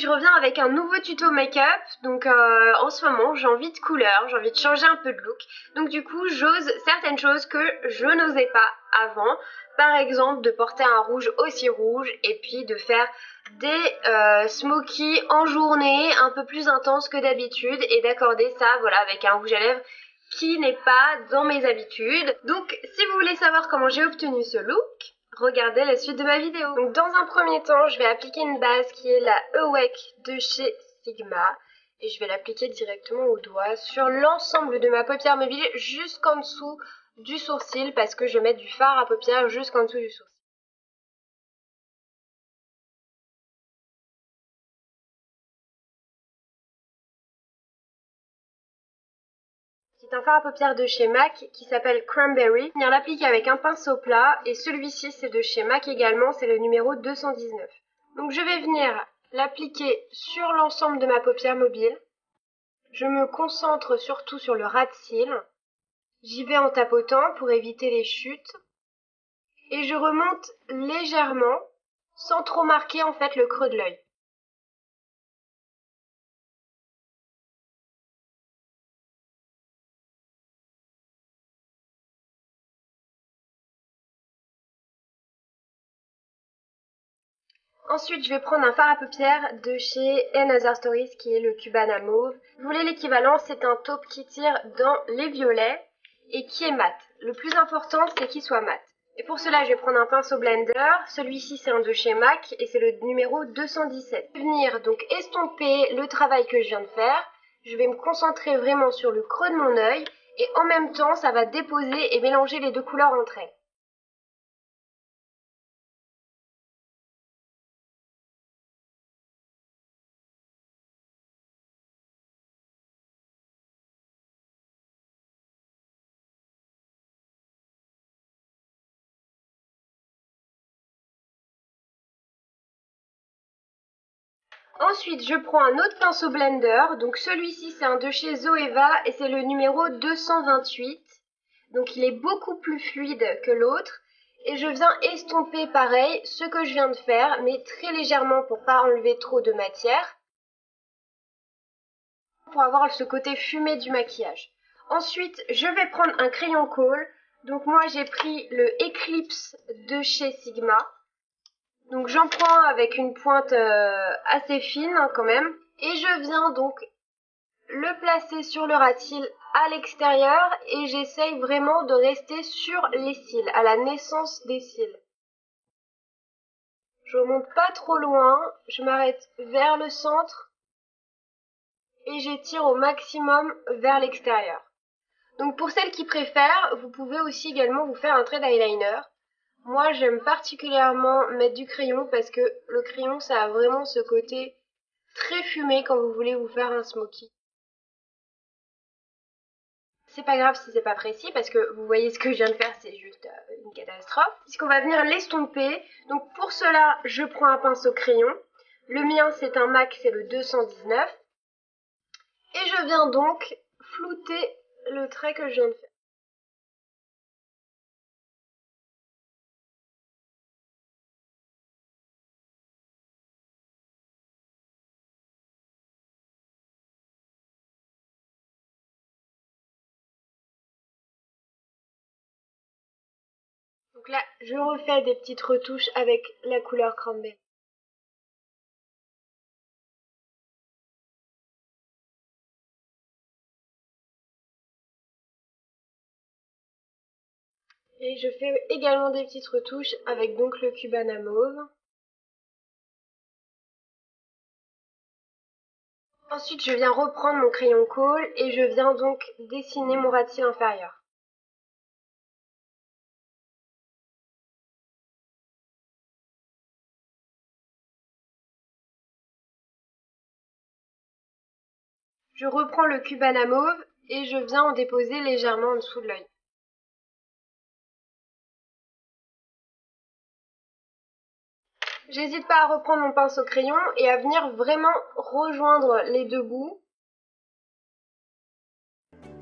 je reviens avec un nouveau tuto make-up. Donc en ce moment j'ai envie de couleur, j'ai envie de changer un peu de look. Donc du coup j'ose certaines choses que je n'osais pas avant. Par exemple de porter un rouge aussi rouge et puis de faire des smokies en journée un peu plus intenses que d'habitude et d'accorder ça voilà avec un rouge à lèvres qui n'est pas dans mes habitudes. Donc si vous voulez savoir comment j'ai obtenu ce look, regardez la suite de ma vidéo. Donc dans un premier temps, je vais appliquer une base qui est la Awake de chez Sigma. Et je vais l'appliquer directement au doigt sur l'ensemble de ma paupière mobile jusqu'en dessous du sourcil parce que je vais mettre du fard à paupières jusqu'en dessous du sourcil. C'est un fard à paupières de chez MAC qui s'appelle Cranberry. Je viens l'appliquer avec un pinceau plat et celui-ci c'est de chez MAC également, c'est le numéro 219. Donc je vais venir l'appliquer sur l'ensemble de ma paupière mobile. Je me concentre surtout sur le ras de cils. J'y vais en tapotant pour éviter les chutes. Et je remonte légèrement, sans trop marquer en fait le creux de l'œil. Ensuite, je vais prendre un fard à paupières de chez Another Stories qui est le Cubana Mauve. Si vous voulez l'équivalent, c'est un taupe qui tire dans les violets et qui est mat. Le plus important, c'est qu'il soit mat. Et pour cela, je vais prendre un pinceau blender. Celui-ci, c'est un de chez MAC et c'est le numéro 217. Je vais venir donc estomper le travail que je viens de faire. Je vais me concentrer vraiment sur le creux de mon œil et en même temps, ça va déposer et mélanger les deux couleurs entre elles. Ensuite, je prends un autre pinceau blender. Donc celui-ci, c'est un de chez Zoeva et c'est le numéro 228. Donc il est beaucoup plus fluide que l'autre. Et je viens estomper pareil ce que je viens de faire, mais très légèrement pour pas enlever trop de matière. Pour avoir ce côté fumé du maquillage. Ensuite, je vais prendre un crayon kohl. Donc moi, j'ai pris le Eclipse de chez Sigma. Donc j'en prends avec une pointe assez fine quand même. Et je viens donc le placer sur le ras de cils à l'extérieur et j'essaye vraiment de rester sur les cils, à la naissance des cils. Je remonte pas trop loin, je m'arrête vers le centre et j'étire au maximum vers l'extérieur. Donc pour celles qui préfèrent, vous pouvez aussi également vous faire un trait d'eyeliner. Moi, j'aime particulièrement mettre du crayon parce que le crayon, ça a vraiment ce côté très fumé quand vous voulez vous faire un smoky. C'est pas grave si c'est pas précis parce que vous voyez ce que je viens de faire, c'est juste une catastrophe. Puisqu'on va venir l'estomper. Donc pour cela, je prends un pinceau crayon. Le mien, c'est un MAC, c'est le 219. Et je viens donc flouter le trait que je viens de faire. Donc là, je refais des petites retouches avec la couleur cranberry. Et je fais également des petites retouches avec donc le Cubana Mauve. Ensuite, je viens reprendre mon crayon kohl et je viens donc dessiner mon ras de cils inférieur. Je reprends le Cubana Mauve et je viens en déposer légèrement en dessous de l'œil. J'hésite pas à reprendre mon pinceau crayon et à venir vraiment rejoindre les deux bouts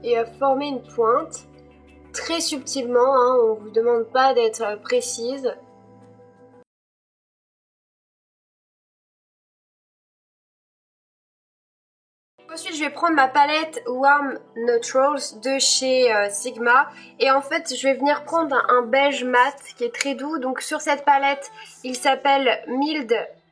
et à former une pointe très subtilement, hein, on vous demande pas d'être précise. je vais prendre ma palette Warm Neutrals de chez Sigma. Et en fait, je vais venir prendre un beige mat qui est très doux. Donc sur cette palette, il s'appelle Mild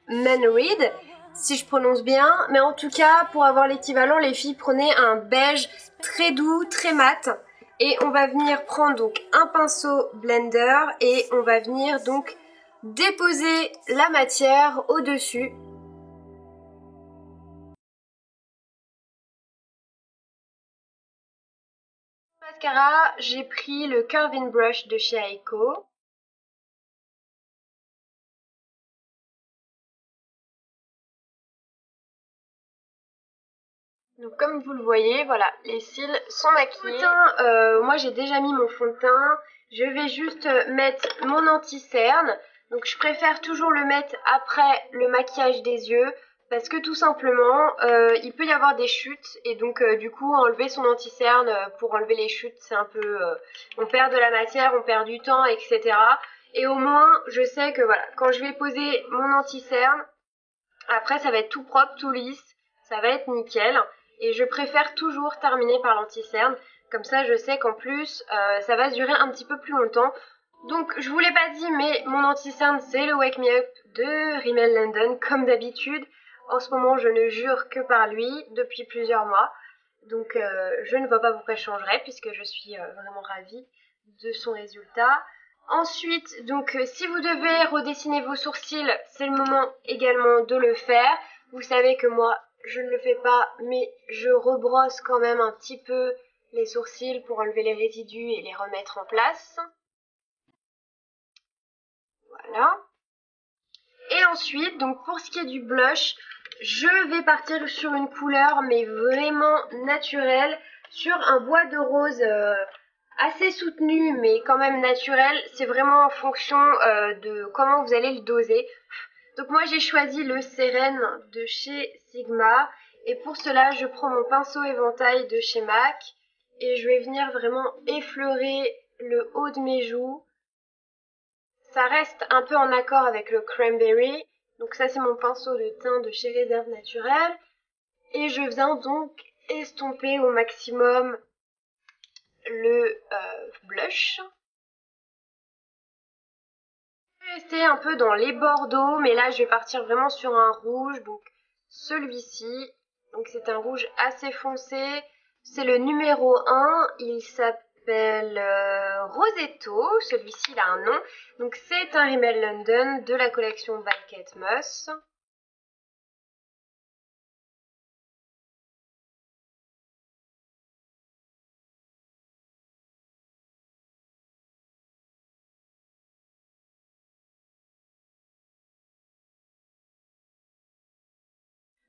Mannered, si je prononce bien. Mais en tout cas, pour avoir l'équivalent, les filles, prenez un beige très doux, très mat. Et on va venir prendre donc un pinceau blender et on va venir donc déposer la matière au-dessus. Mascara, j'ai pris le Curving Brush de chez Aiko. Donc comme vous le voyez, voilà, les cils sont maquillés. Moi j'ai déjà mis mon fond de teint. Je vais juste mettre mon anti-cerne. Donc je préfère toujours le mettre après le maquillage des yeux. Parce que tout simplement, il peut y avoir des chutes. Et donc du coup, enlever son anti-cerne pour enlever les chutes, c'est un peu... on perd de la matière, on perd du temps, etc. Et au moins, je sais que voilà, quand je vais poser mon anti-cerne, après ça va être tout propre, tout lisse. Ça va être nickel. Et je préfère toujours terminer par l'anti-cerne. Comme ça, je sais qu'en plus, ça va durer un petit peu plus longtemps. Donc, je vous l'ai pas dit, mais mon anti-cerne, c'est le Wake Me Up de Rimmel London, comme d'habitude. En ce moment, je ne jure que par lui depuis plusieurs mois. Donc, je ne vois pas pourquoi je changerais, puisque je suis vraiment ravie de son résultat. Ensuite, donc, si vous devez redessiner vos sourcils, c'est le moment également de le faire. Vous savez que moi, je ne le fais pas, mais je rebrosse quand même un petit peu les sourcils pour enlever les résidus et les remettre en place. Voilà. Et ensuite, donc pour ce qui est du blush, je vais partir sur une couleur mais vraiment naturelle, sur un bois de rose assez soutenu mais quand même naturel. C'est vraiment en fonction de comment vous allez le doser. Donc moi j'ai choisi le Seren de chez Sigma et pour cela je prends mon pinceau éventail de chez MAC et je vais venir vraiment effleurer le haut de mes joues. Ça reste un peu en accord avec le Cranberry, donc ça c'est mon pinceau de teint de chez Réserve Naturelle et je viens donc estomper au maximum le blush. Rester un peu dans les bordeaux, mais là je vais partir vraiment sur un rouge, donc celui-ci, donc c'est un rouge assez foncé, c'est le numéro 1, il s'appelle Rosetto, celui-ci il a un nom, donc c'est un Rimmel London de la collection by Kate Moss.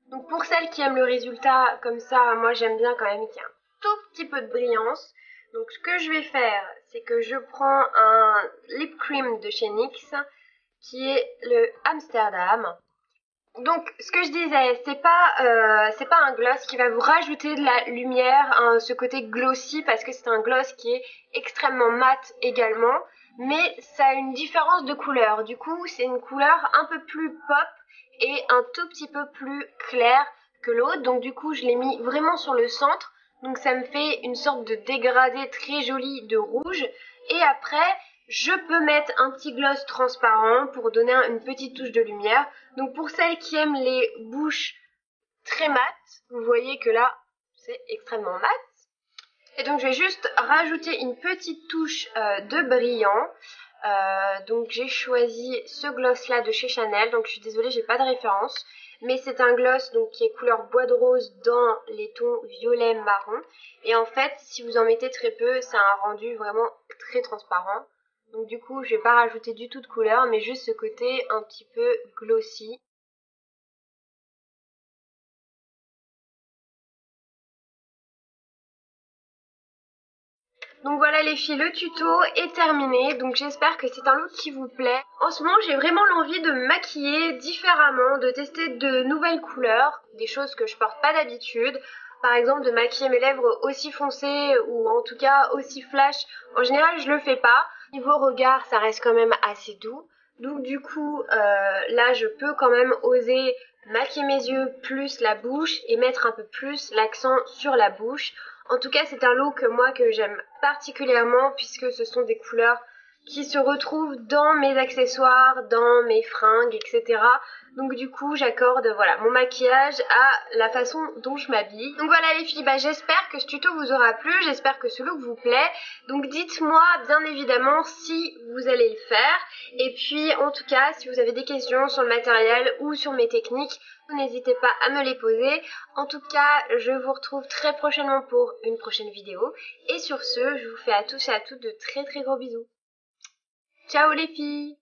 Donc pour celles qui aiment le résultat comme ça, moi j'aime bien quand même qu'il y ait un tout petit peu de brillance. Donc ce que je vais faire, c'est que je prends un lip cream de chez NYX qui est le Amsterdam. Donc ce que je disais, c'est pas un gloss qui va vous rajouter de la lumière, hein, ce côté glossy, parce que c'est un gloss qui est extrêmement mat également, mais ça a une différence de couleur. Du coup, c'est une couleur un peu plus pop et un tout petit peu plus clair que l'autre. Donc du coup, je l'ai mis vraiment sur le centre. Donc ça me fait une sorte de dégradé très joli de rouge. Et après, je peux mettre un petit gloss transparent pour donner une petite touche de lumière. Donc pour celles qui aiment les bouches très mates, vous voyez que là, c'est extrêmement mat. Et donc je vais juste rajouter une petite touche de brillant. Donc j'ai choisi ce gloss là de chez Chanel, donc je suis désolée j'ai pas de référence, mais c'est un gloss donc qui est couleur bois de rose dans les tons violet marron, et en fait si vous en mettez très peu, ça a un rendu vraiment très transparent. Donc du coup je vais pas rajouter du tout de couleur, mais juste ce côté un petit peu glossy. Donc voilà les filles, le tuto est terminé, donc j'espère que c'est un look qui vous plaît. En ce moment j'ai vraiment l'envie de me maquiller différemment, de tester de nouvelles couleurs, des choses que je porte pas d'habitude. Par exemple de maquiller mes lèvres aussi foncées ou en tout cas aussi flash, en général je le fais pas. Niveau regard ça reste quand même assez doux. Donc du coup là je peux quand même oser maquiller mes yeux plus la bouche et mettre un peu plus l'accent sur la bouche. En tout cas, c'est un look moi que j'aime particulièrement puisque ce sont des couleurs qui se retrouvent dans mes accessoires, dans mes fringues, etc. Donc du coup, j'accorde voilà mon maquillage à la façon dont je m'habille. Donc voilà les filles, j'espère que ce tuto vous aura plu, j'espère que ce look vous plaît. Donc dites-moi bien évidemment si vous allez le faire. Et puis en tout cas, si vous avez des questions sur le matériel ou sur mes techniques, n'hésitez pas à me les poser. En tout cas, je vous retrouve très prochainement pour une prochaine vidéo. Et sur ce, je vous fais à tous et à toutes de très très gros bisous. Ciao les filles!